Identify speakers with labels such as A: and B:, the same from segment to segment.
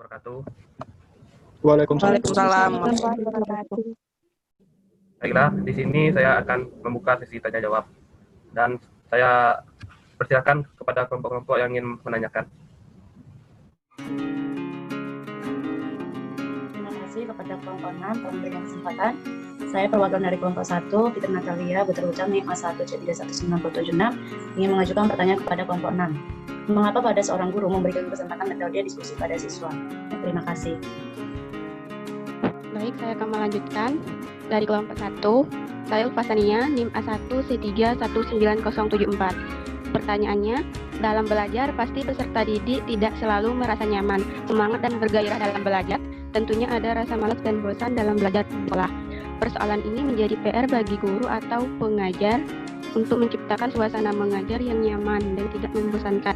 A: wabarakatuh.
B: Waalaikumsalam.
C: Waalaikumsalam.
A: Baiklah, di sini saya akan membuka sesi tanya jawab dan saya persilakan kepada kelompok-kelompok yang ingin menanyakan.
D: Terima kasih kepada kelompok 6 telah memberikan kesempatan. Saya perwakilan dari kelompok 1, Fitri Natalia, Buterucam, NIM A1C319776, ingin mengajukan pertanyaan kepada kelompok 6. Mengapa pada seorang guru memberikan kesempatan metode diskusi pada siswa? Terima kasih.
E: Baik, saya akan melanjutkan dari kelompok 1. Saya Ulfasania, NIM A1C319074. Pertanyaannya, dalam belajar pasti peserta didik tidak selalu merasa nyaman, semangat dan bergairah dalam belajar. Tentunya ada rasa malas dan bosan dalam belajar di sekolah. Persoalan ini menjadi PR bagi guru atau pengajar untuk menciptakan suasana mengajar yang nyaman dan tidak membosankan.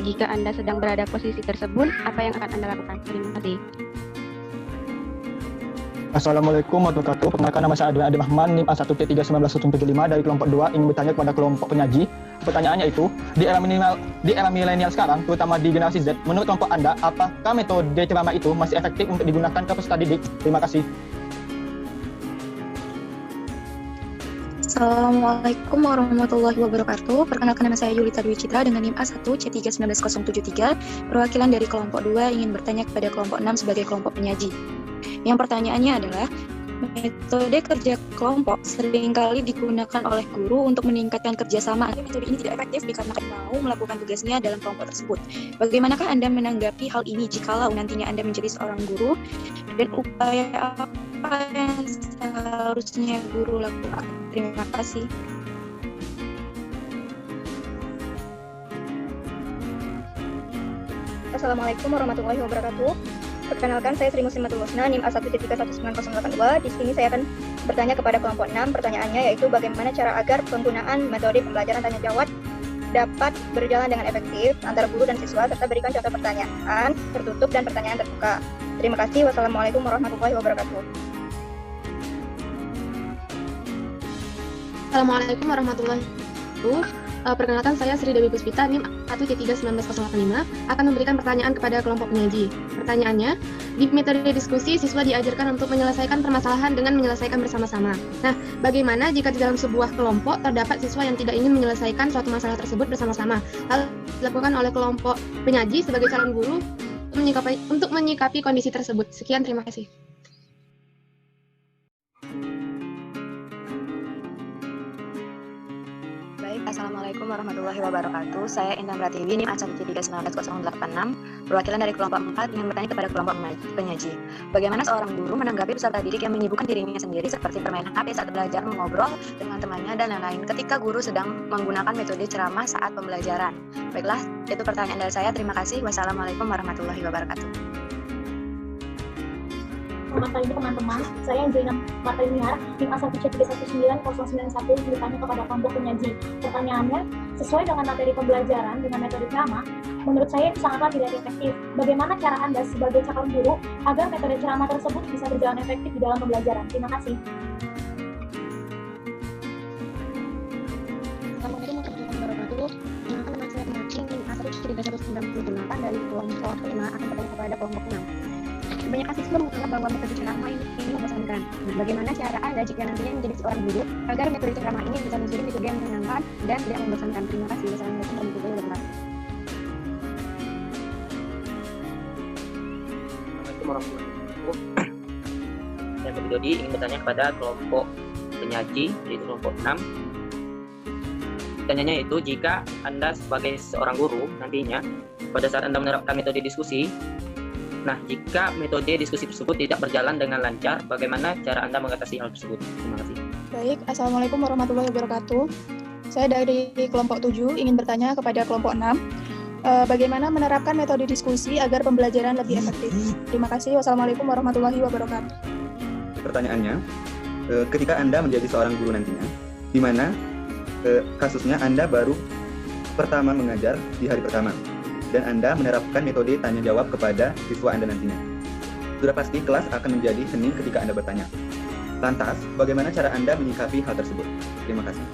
E: Jika Anda sedang berada posisi tersebut, apa yang akan Anda lakukan? Terima kasih.
B: Assalamualaikum warahmatullahi wabarakatuh. Perkenalkan, nama saya Adrian Adi Rahman, NIM A1C319175 dari kelompok 2, ingin bertanya kepada kelompok penyaji. Pertanyaannya itu, di era milenial sekarang, terutama di generasi Z, menurut kelompok Anda, apakah metode ceramah itu masih efektif untuk digunakan ke peserta didik? Terima kasih.
F: Assalamualaikum warahmatullahi wabarakatuh. Perkenalkan, nama saya Yulita Dwi Citra dengan NIM A1C319073, perwakilan dari kelompok 2, ingin bertanya kepada kelompok 6 sebagai kelompok penyaji. Yang pertanyaannya adalah, metode kerja kelompok seringkali digunakan oleh guru untuk meningkatkan kerjasama. Metode ini tidak efektif dikarenakan mau melakukan tugasnya dalam kelompok tersebut. Bagaimanakah Anda menanggapi hal ini jikalau nantinya Anda menjadi seorang guru, dan upaya apa yang seharusnya guru lakukan? Terima kasih.
G: Assalamualaikum warahmatullahi wabarakatuh. Perkenalkan, saya Sri Muslimatul Husna, NIM A1C319082. Di sini saya akan bertanya kepada kelompok 6. Pertanyaannya yaitu bagaimana cara agar penggunaan metode pembelajaran tanya jawab dapat berjalan dengan efektif antara guru dan siswa, serta berikan contoh pertanyaan tertutup dan pertanyaan terbuka. Terima kasih. Wassalamualaikum warahmatullahi wabarakatuh.
H: Assalamualaikum warahmatullahi wabarakatuh. Perkenalkan, saya Sri Dewi Puspita, NIM A1C319085, akan memberikan pertanyaan kepada kelompok penyaji. Pertanyaannya, di metode diskusi, siswa diajarkan untuk menyelesaikan permasalahan dengan menyelesaikan bersama-sama. Nah, bagaimana jika di dalam sebuah kelompok terdapat siswa yang tidak ingin menyelesaikan suatu masalah tersebut bersama-sama? Hal dilakukan oleh kelompok penyaji sebagai calon guru untuk menyikapi kondisi tersebut. Sekian, terima kasih.
I: Assalamualaikum warahmatullahi wabarakatuh. Saya Intan Pratiwi, NIM A1C319086, perwakilan dari kelompok 4, ingin bertanya kepada kelompok penyaji. Bagaimana seorang guru menanggapi peserta didik yang menyibukkan dirinya sendiri seperti bermain HP saat belajar, mengobrol dengan temannya, dan lain-lain ketika guru sedang menggunakan metode ceramah saat pembelajaran? Baiklah, itu pertanyaan dari saya. Terima kasih. Wassalamualaikum warahmatullahi wabarakatuh.
J: Selamat pagi teman-teman, saya Angelina Martiniar, NIM A1C319091, bertanya kepada kelompok penyaji. Pertanyaannya, sesuai dengan materi pembelajaran dengan metode ceramah, menurut saya itu sangatlah tidak efektif. Bagaimana cara Anda sebagai calon guru agar metode ceramah tersebut bisa berjalan efektif di dalam pembelajaran? Terima kasih.
H: Assalamualaikum warahmatullahi wabarakatuh. Nama saya Martin, NIM A1C3198 dari kelompok 5, akan bertanya kepada kelompok 6. Kebanyakan siswa menganggap bahwa metode ceramah ini membosankan. Nah, bagaimana cara Anda jika nantinya menjadi seorang guru agar metode ceramah ini bisa menjadi metode yang menyenangkan dan tidak membosankan? Terima kasih. Wassalamualaikum warahmatullahi wabarakatuh.
K: Assalamualaikum warahmatullahi wabarakatuh. Saya Budi Dodi ingin bertanya kepada kelompok penyaji, yaitu kelompok 6. Pertanyaannya itu, jika Anda sebagai seorang guru nantinya pada saat Anda menerapkan metode diskusi, nah, jika metode diskusi tersebut tidak berjalan dengan lancar, bagaimana cara Anda mengatasi hal tersebut? Terima kasih.
L: Baik, Assalamualaikum warahmatullahi wabarakatuh. Saya dari kelompok 7 ingin bertanya kepada kelompok 6. Bagaimana menerapkan metode diskusi agar pembelajaran lebih efektif? Terima kasih. Wassalamualaikum warahmatullahi wabarakatuh.
M: Pertanyaannya, ketika Anda menjadi seorang guru nantinya, di mana kasusnya Anda baru pertama mengajar di hari pertama, dan Anda menerapkan metode tanya jawab kepada siswa Anda nantinya. Sudah pasti kelas akan menjadi hening ketika Anda bertanya. Lantas, bagaimana cara Anda menyikapi hal tersebut? Terima kasih.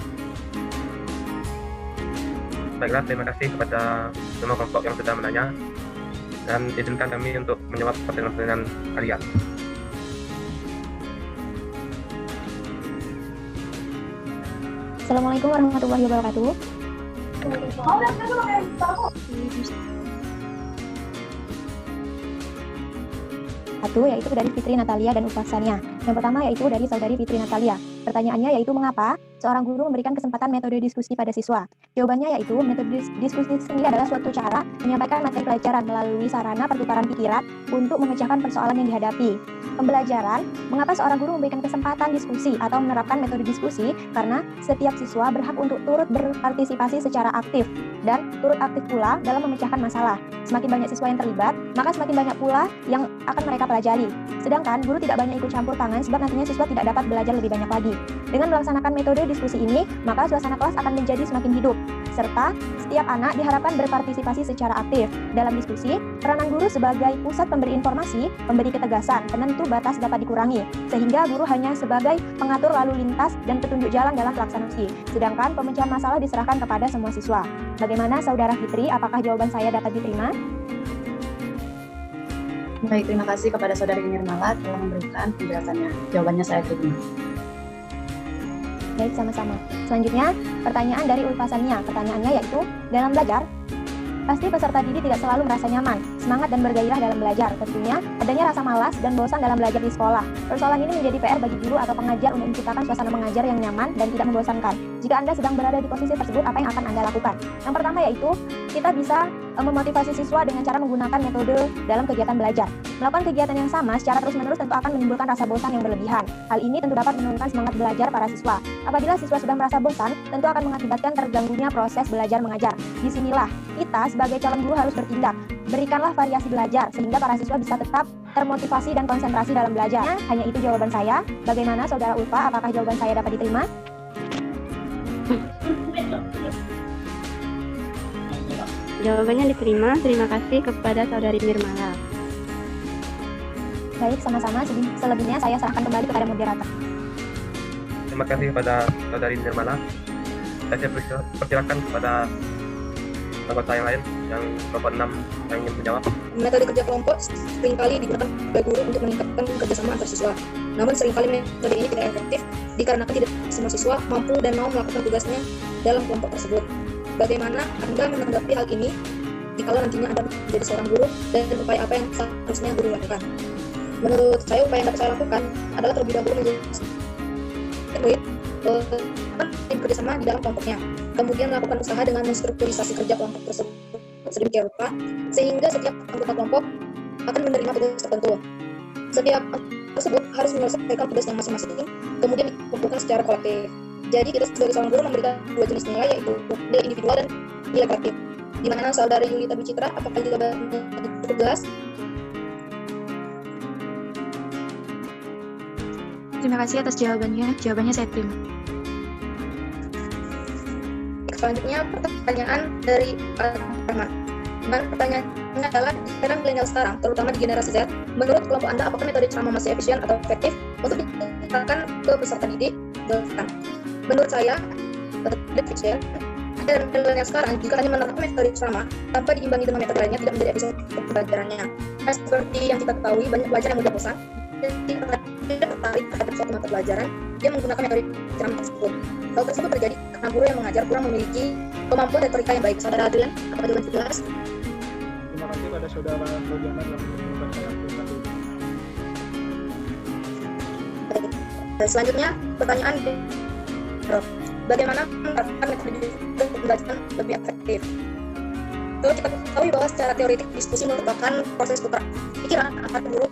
A: Baiklah, terima kasih kepada semua kelompok yang sudah menanya. dan izinkan kami untuk menjawab pertanyaan-pertanyaan kalian.
J: Assalamualaikum warahmatullahi wabarakatuh. Satu yaitu dari Fitri Natalia dan Upasania. Yang pertama yaitu dari saudari Fitri Natalia. Pertanyaannya yaitu mengapa seorang guru memberikan kesempatan metode diskusi pada siswa? Jawabannya yaitu metode diskusi sendiri adalah suatu cara menyampaikan materi pelajaran melalui sarana pertukaran pikiran untuk memecahkan persoalan yang dihadapi. Pembelajaran, mengapa seorang guru memberikan kesempatan diskusi atau menerapkan metode diskusi? Karena setiap siswa berhak untuk turut berpartisipasi secara aktif dan turut aktif pula dalam memecahkan masalah. Semakin banyak siswa yang terlibat, maka semakin banyak pula yang akan mereka pelajari. Sedangkan guru tidak banyak ikut campur tangan sebab nantinya siswa tidak dapat belajar lebih banyak lagi. Dengan melaksanakan metode diskusi ini, maka suasana kelas akan menjadi semakin hidup, serta setiap anak diharapkan berpartisipasi secara aktif. Dalam diskusi, peranan guru sebagai pusat pemberi informasi, pemberi ketegasan, penentu batas dapat dikurangi, sehingga guru hanya sebagai pengatur lalu lintas dan petunjuk jalan dalam pelaksanaan diskusi. Sedangkan pemecahan masalah diserahkan kepada semua siswa. Bagaimana Saudara Fitri, apakah jawaban saya dapat diterima?
D: Baik, terima kasih kepada Saudari Nirmala telah memberikan penjelasannya. Jawabannya saya terima.
J: Baik, sama-sama. Selanjutnya, pertanyaan dari Ulfasania. Pertanyaannya yaitu, dalam belajar, pasti peserta didik tidak selalu merasa nyaman, semangat dan bergairah dalam belajar. Tentunya, adanya rasa malas dan bosan dalam belajar di sekolah. Persoalan ini menjadi PR bagi guru atau pengajar untuk menciptakan suasana mengajar yang nyaman dan tidak membosankan. Jika Anda sedang berada di posisi tersebut, apa yang akan Anda lakukan? Yang pertama yaitu, kita bisa memotivasi siswa dengan cara menggunakan metode dalam kegiatan belajar. Melakukan kegiatan yang sama secara terus-menerus tentu akan menimbulkan rasa bosan yang berlebihan. Hal ini tentu dapat menurunkan semangat belajar para siswa. Apabila siswa sudah merasa bosan, tentu akan mengakibatkan terganggunya proses belajar mengajar. Disinilah kita sebagai calon guru harus bertindak. Berikanlah variasi belajar sehingga para siswa bisa tetap termotivasi dan konsentrasi dalam belajar. Hanya itu jawaban saya. Bagaimana Saudara Ulfa, apakah jawaban saya dapat diterima?
E: Jawabannya diterima. Terima kasih kepada Saudari Nirmala.
J: Baik, sama-sama. Selebihnya saya serahkan kembali kepada moderator.
A: Terima kasih kepada Saudari Nirmala. Saya persilakan kepada anggota yang lain, yang kelompok 6 yang ingin menjawab.
G: Metode kerja kelompok seringkali digunakan oleh guru untuk meningkatkan kerjasama antar siswa. Namun seringkali metode ini tidak efektif dikarenakan tidak semua siswa mampu dan mau melakukan tugasnya dalam kelompok tersebut. Bagaimana Anda menanggapi hal ini jika nantinya Anda menjadi seorang guru dan upaya apa yang seharusnya guru lakukan? Menurut saya, upaya yang dapat saya lakukan adalah terlebih dahulu menjadi bekerjasama di dalam kelompoknya. Kemudian melakukan usaha dengan menstrukturisasi kerja kelompok tersebut sedemikian rupa sehingga setiap anggota kelompok akan menerima tugas tertentu. Setiap tersebut harus menyelesaikan tugasnya masing-masing, kemudian dikumpulkan secara kolektif. Jadi kita sebagai seorang guru memberikan dua jenis nilai, yaitu nilai individual dan nilai kolektif. Di mana Saudari Yulita Dwi Citra, apakah jawabannya cukup jelas?
F: Terima kasih atas jawabannya. Jawabannya saya terima.
G: Selanjutnya pertanyaan dari Rahman. Pertanyaannya adalah di era milenial sekarang, terutama di generasi Z, menurut kelompok Anda apakah metode ceramah masih efisien atau efektif untuk diterapkan ke peserta didik? Menurut saya, tidak efisien. Dan milenial sekarang jika hanya menerapkan metode ceramah tanpa diimbangi dengan metode lainnya tidak menjadi efisien pembelajarannya. Nah, seperti yang kita ketahui, banyak pelajar yang mudah bosan dan tidak tertarik terhadap suatu mata pelajaran, dia menggunakan metode ceramah tersebut. Hal tersebut terjadi karena guru yang mengajar kurang memiliki kemampuan retorika yang baik. Saudara Adrian, apakah jawaban itu jelas?
B: Terima kasih pada Saudara Rodiana dalam jawaban saya.
G: Selanjutnya, pertanyaan bagaimana menerapkan metode pembelajaran lebih efektif? Kalau kita ketahui bahwa secara teoretik diskusi merupakan proses tukar pikiran antara guru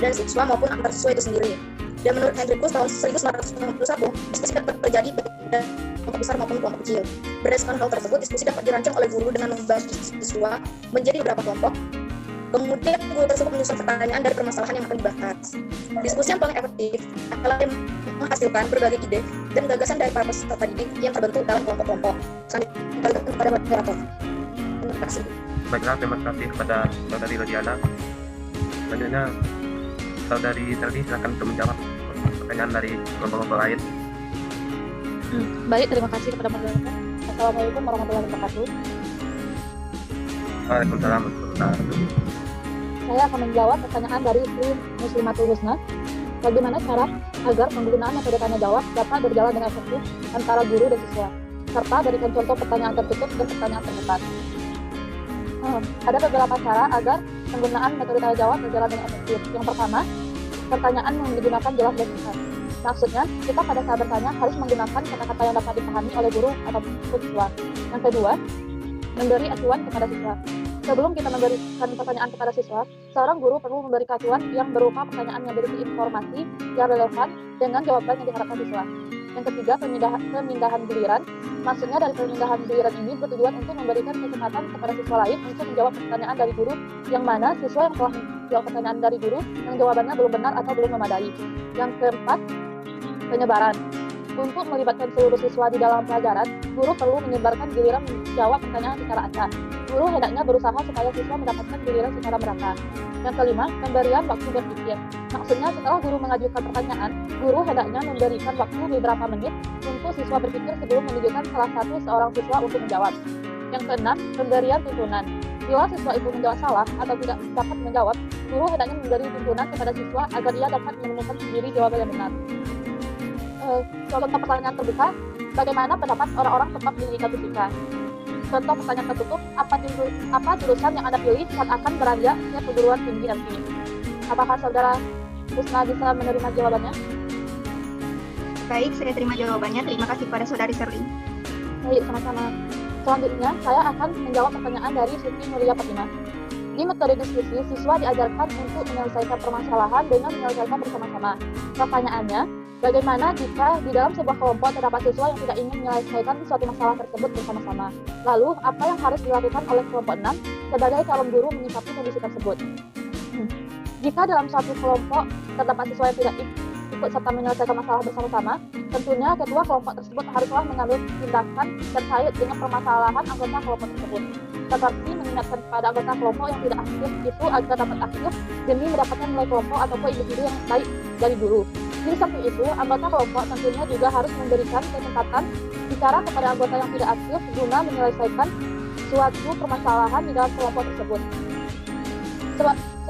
G: dan siswa maupun antar siswa itu sendiri. Dan menurut Hendrikus tahun 1991, diskusi dapat terjadi pada kelompok besar maupun kelompok kecil. Berdasarkan hal tersebut, diskusi dapat dirancang oleh guru dengan membagi siswa menjadi beberapa kelompok. Kemudian guru tersebut menyusun pertanyaan dari permasalahan yang akan dibahas. Diskusi yang paling efektif adalah yang menghasilkan berbagai ide dan gagasan dari para peserta didik yang terbentuk dalam kelompok-kelompok. Selanjutnya kepada moderator. Terima kasih.
A: Baiklah, terima kasih kepada Saudari Rodiana. Selanjutnya, Saudari Terdi, silakan untuk menjawab pertanyaan dari kelompok-kelompok lain.
L: Baik, terima kasih kepada moderator. Assalamualaikum warahmatullahi wabarakatuh.
A: Waalaikumsalam warahmatullahi wabarakatuh.
L: saya akan menjawab pertanyaan dari Sri Muslimatul Husna. Bagaimana cara agar penggunaan metode tanya jawab dapat berjalan dengan efektif antara guru dan siswa, serta berikan contoh pertanyaan tertutup dan pertanyaan terbuka. Ada beberapa cara agar penggunaan metode tanya jawab berjalan dengan efektif. Yang pertama, pertanyaan yang digunakan jelas dan singkat. Maksudnya, kita pada saat bertanya harus menggunakan kata-kata yang dapat dipahami oleh guru ataupun siswa. Yang kedua, memberi acuan kepada siswa. Sebelum kita memberikan pertanyaan kepada siswa, seorang guru perlu memberi acuan yang berupa pertanyaan yang berisi informasi yang relevan dengan jawaban yang diharapkan siswa. Yang ketiga, pemindahan giliran. Maksudnya dari pemindahan giliran ini bertujuan untuk memberikan kesempatan kepada siswa lain untuk menjawab pertanyaan dari guru, yang mana siswa yang telah menjawab pertanyaan dari guru yang jawabannya belum benar atau belum memadai. Yang keempat, penyebaran. Untuk melibatkan seluruh siswa di dalam pelajaran, guru perlu menyebarkan giliran menjawab pertanyaan secara acak. Guru hendaknya berusaha supaya siswa mendapatkan giliran secara merata. Yang kelima, pemberian waktu berpikir. Maksudnya setelah guru mengajukan pertanyaan, guru hendaknya memberikan waktu beberapa menit untuk siswa berpikir sebelum menunjukkan salah satu seorang siswa untuk menjawab. Yang keenam, pemberian tuntunan. Bila siswa itu menjawab salah atau tidak dapat menjawab, guru hendaknya memberi tuntunan kepada siswa agar ia dapat menemukan sendiri jawaban yang benar. Contoh pertanyaan terbuka, bagaimana pendapat orang-orang tentang pendidikan fisika? Contoh pertanyaan tertutup, apa jurusan yang Anda pilih saat akan beranjak ke perguruan tinggi nanti? Apakah saudara Husna bisa menerima jawabannya?
G: Baik, saya terima jawabannya. Terima kasih kepada saudari Serli.
L: Baik, sama-sama. Selanjutnya, saya akan menjawab pertanyaan dari Siti Nuria Fatimah. Di metode diskusi, siswa diajarkan untuk menyelesaikan permasalahan dengan menyelesaikan bersama-sama. Pertanyaannya, bagaimana jika di dalam sebuah kelompok terdapat siswa yang tidak ingin menyelesaikan suatu masalah tersebut bersama-sama? Lalu, apa yang harus dilakukan oleh kelompok 6 sebagai calon guru menyikapi kondisi tersebut? Jika dalam suatu kelompok terdapat siswa yang tidak ikut serta menyelesaikan masalah bersama-sama, tentunya ketua kelompok tersebut haruslah mengambil tindakan terkait dengan permasalahan anggota kelompok tersebut, seperti mengingatkan kepada anggota kelompok yang tidak aktif itu agar dapat aktif demi mendapatkan nilai kelompok ataupun individu yang baik dari guru. Di samping itu, anggota kelompok tentunya juga harus memberikan kesempatan bicara kepada anggota yang tidak aktif guna menyelesaikan suatu permasalahan di dalam kelompok tersebut.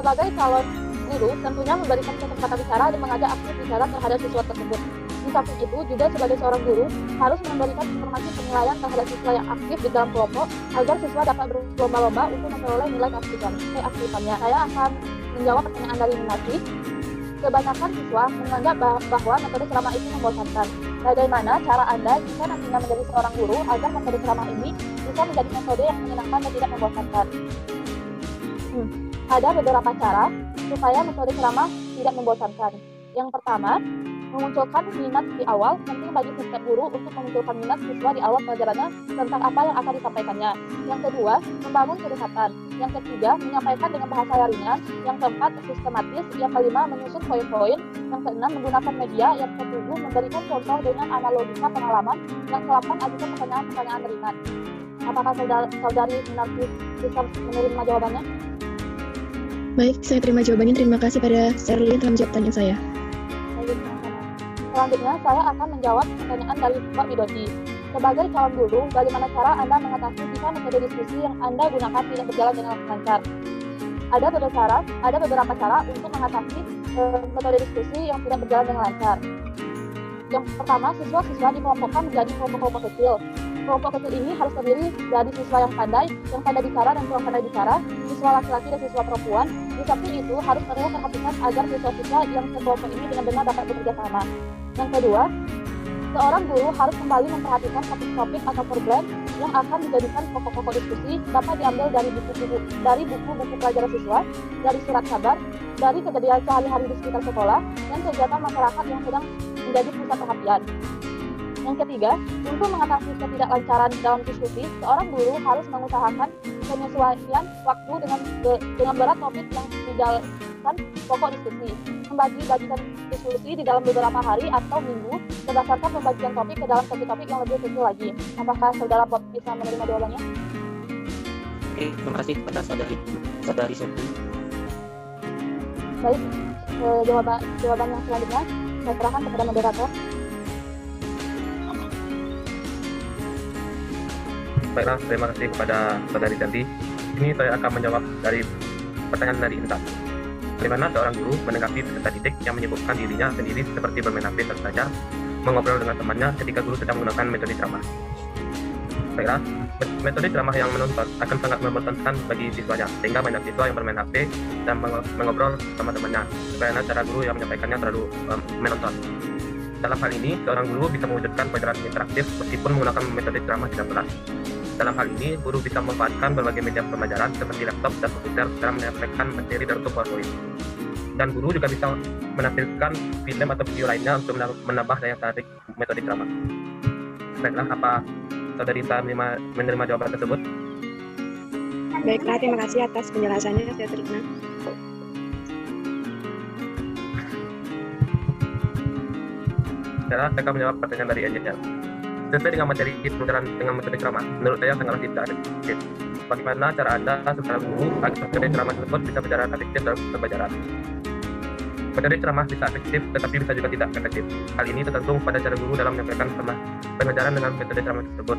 L: Sebagai calon guru, tentunya memberikan kesempatan bicara dan mengajak aktif bicara terhadap siswa tersebut. Di samping itu, juga sebagai seorang guru harus memberikan informasi penilaian terhadap siswa yang aktif di dalam kelompok agar siswa dapat berlomba-lomba untuk memperoleh nilai keaktifan. Saya akan menjawab pertanyaan dari Minati. Kebanyakan siswa menganggap bahwa metode ceramah itu membosankan. Bagaimana cara Anda jika nantinya menjadi seorang guru agar metode ceramah ini bisa menjadi metode yang menyenangkan dan tidak membosankan? Ada beberapa cara supaya metode ceramah tidak membosankan. Yang pertama, memunculkan minat di awal. Penting bagi setiap guru untuk memunculkan minat siswa di awal pelajarannya tentang apa yang akan disampaikannya. Yang kedua, membangun kedekatan. Yang ketiga, menyampaikan dengan bahasa yang ringan. Yang keempat, sistematis. Yang kelima, menyusun poin-poin. Yang keenam, menggunakan media. Yang ketujuh, memberikan contoh dengan analogika pengalaman. Yang ke-8, ajukan pertanyaan-pertanyaan ringan. Apakah saudari Minati bisa menerima jawabannya?
F: Baik, saya terima jawabannya. Terima kasih pada Serli yang telah menjawab pertanyaan saya.
L: Selanjutnya, saya akan menjawab pertanyaan dari Pak Widodi. Sebagai calon guru, bagaimana cara Anda mengatasi jika metode diskusi yang Anda gunakan tidak berjalan dengan lancar? Ada beberapa cara untuk mengatasi metode diskusi yang tidak berjalan dengan lancar. Yang pertama, siswa-siswa dikelompokkan menjadi kelompok-kelompok kecil. Kelompok kecil ini harus terdiri dari siswa yang pandai bicara dan kurang pandai bicara, siswa laki-laki dan siswa perempuan. Di samping itu, harus perlu perhatikan agar siswa-siswa yang sekelompok ini benar-benar dapat bekerja sama. Yang kedua, seorang guru harus kembali memperhatikan topik-topik atau problem yang akan dijadikan pokok-pokok diskusi dapat diambil dari buku-buku pelajaran siswa, dari surat kabar, dari kejadian sehari-hari di sekitar sekolah, dan kegiatan masyarakat yang sedang menjadi pusat perhatian. Yang ketiga, untuk mengatasi ketidaklancaran dalam diskusi, seorang guru harus mengusahakan penyesuaian waktu dengan berat topik yang dijalankan pokok diskusi. Membagi-bagikan diskusi di dalam beberapa hari atau minggu berdasarkan pembagian topik ke dalam topik-topik yang lebih kecil lagi. Apakah saudara Bob bisa menerima jawabannya?
K: Oke, terima kasih kepada saudari Sophie.
L: Baik, jawaban yang selanjutnya saya serahkan kepada moderator.
A: Baiklah, terima kasih kepada saudari Santi. Ini saya akan menjawab dari Pertanyaan dari Intan. Bagaimana seorang guru menanggapi peserta didik yang menyebutkan dirinya sendiri seperti bermain HP saat belajar, mengobrol dengan temannya ketika guru sedang menggunakan metode ceramah? Baiklah, metode ceramah yang menonton akan sangat membosankan bagi siswanya, sehingga banyak siswa yang bermain HP dan mengobrol sama temannya, karena cara guru yang menyampaikannya terlalu menonton. Dalam hal ini, seorang guru bisa mewujudkan pelajaran interaktif meskipun menggunakan metode ceramah di dalam kelas. Dalam hal ini, guru bisa memanfaatkan berbagai media pembelajaran seperti laptop dan komputer dalam menyampaikan materi berbentuk PowerPoint. Dan guru juga bisa menampilkan film atau video lainnya untuk menambah daya tarik metode ceramah. Baiklah, apa saudari Ita menerima jawaban tersebut?
H: Baiklah, terima kasih atas penjelasannya, saya terima.
A: Saya akan menjawab pertanyaan dari Angel. Sesuai dengan materi pembelajaran dengan metode ceramah, menurut saya sangatlah tidak efektif. Bagaimana cara Anda sebagai guru agar metode ceramah tersebut bisa berjalan efektif dalam pembelajaran? Metode ceramah bisa efektif, tetapi bisa juga tidak efektif. Hal ini tergantung pada cara guru dalam menyampaikan pengajaran dengan metode ceramah tersebut.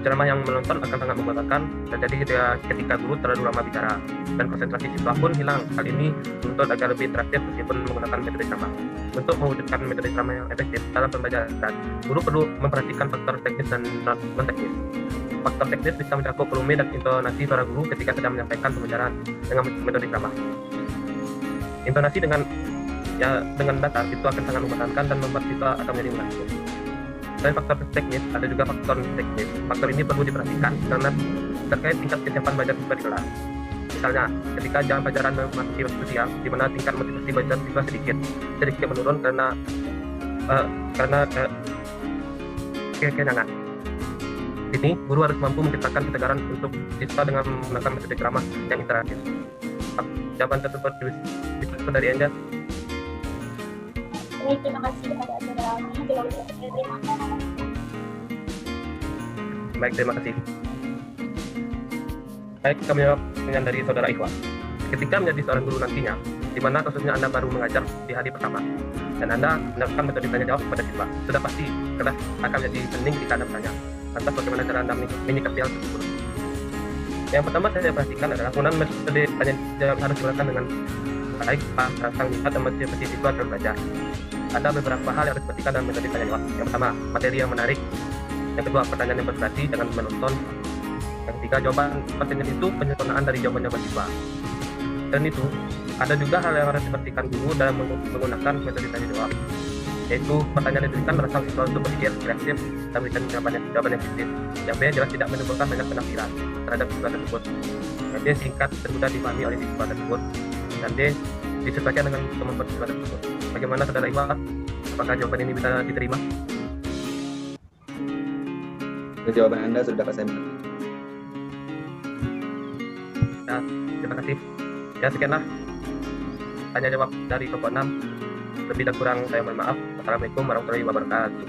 A: Ceramah yang menonton akan sangat membosankan, terjadi ketika guru terlalu lama bicara, dan konsentrasi siswa pun hilang. Hal ini menuntut agar lebih interaktif meskipun menggunakan metode ceramah. Untuk mewujudkan metode ceramah yang efektif dalam pembelajaran, guru perlu memperhatikan faktor teknis dan non-teknis. Faktor teknis bisa mencakup volume dan intonasi suara guru ketika sedang menyampaikan pembelajaran dengan metode ceramah. Intonasi dengan datar itu akan sangat membosankan dan membuat siswa akan menjadi mengantuk. Selain faktor teknis, ada juga faktor teknis. Faktor ini perlu diperhatikan karena terkait tingkat kesiapan belajar siswa di kelas. Misalnya, ketika jam pelajaran memasuki waktu siang, di mana tingkat motivasi belajar siswa sedikit menurun karena kekenyangan. Di sini, guru harus mampu menciptakan ketegaran untuk siswa dengan menggunakan metode ceramah yang interaktif. Jawaban tersebut bisa dari Anda.
J: Baik, terima kasih kepada saudara Almi. Jawaban saya terima.
A: Baik, terima kasih. Baik, kami jawab pertanyaan dari saudara Ikhwan. Ketika menjadi seorang guru nantinya, di mana khususnya Anda baru mengajar di hari pertama, dan Anda menerapkan metode tanya jawab kepada siswa, sudah pasti kelas akan menjadi hening jika Anda bertanya. Lantas bagaimana cara Anda menyikapi hal tersebut? Yang pertama saya perhatikan adalah penggunaan metode tanya jawab harus digunakan dengan baik, sang lihat dan motivasi siswa dalam belajar. Ada beberapa hal yang harus diperhatikan dalam metode tanya jawab. Yang pertama, materi yang menarik. Yang kedua, pertanyaan yang berarti dengan menonton. Yang ketiga, jawaban pertanyaan itu penyempurnaan dari jawaban siswa. Dan itu, ada juga hal yang harus diperhatikan guru dalam menggunakan metode tanya jawab, yaitu pertanyaan yang diberikan pada sang siswa untuk berpikir kreatif dan memberikan jawaban yang fiktif. Yang B, jelas tidak menimbulkan banyak penafsiran terhadap siswa tersebut. Yang D, singkat dan mudah dipahami oleh siswa tersebut. Dan D, disesuaikan dengan kemampuan siswa tersebut. Bagaimana saudara Iwan? Apakah jawaban ini bisa diterima?
M: Jawaban Anda sudah dapat saya mengerti.
A: Ya, terima kasih. Ya, sekianlah tanya jawab dari kelompok 6. Lebih dan kurang saya mohon maaf. Wassalamualaikum warahmatullahi wabarakatuh.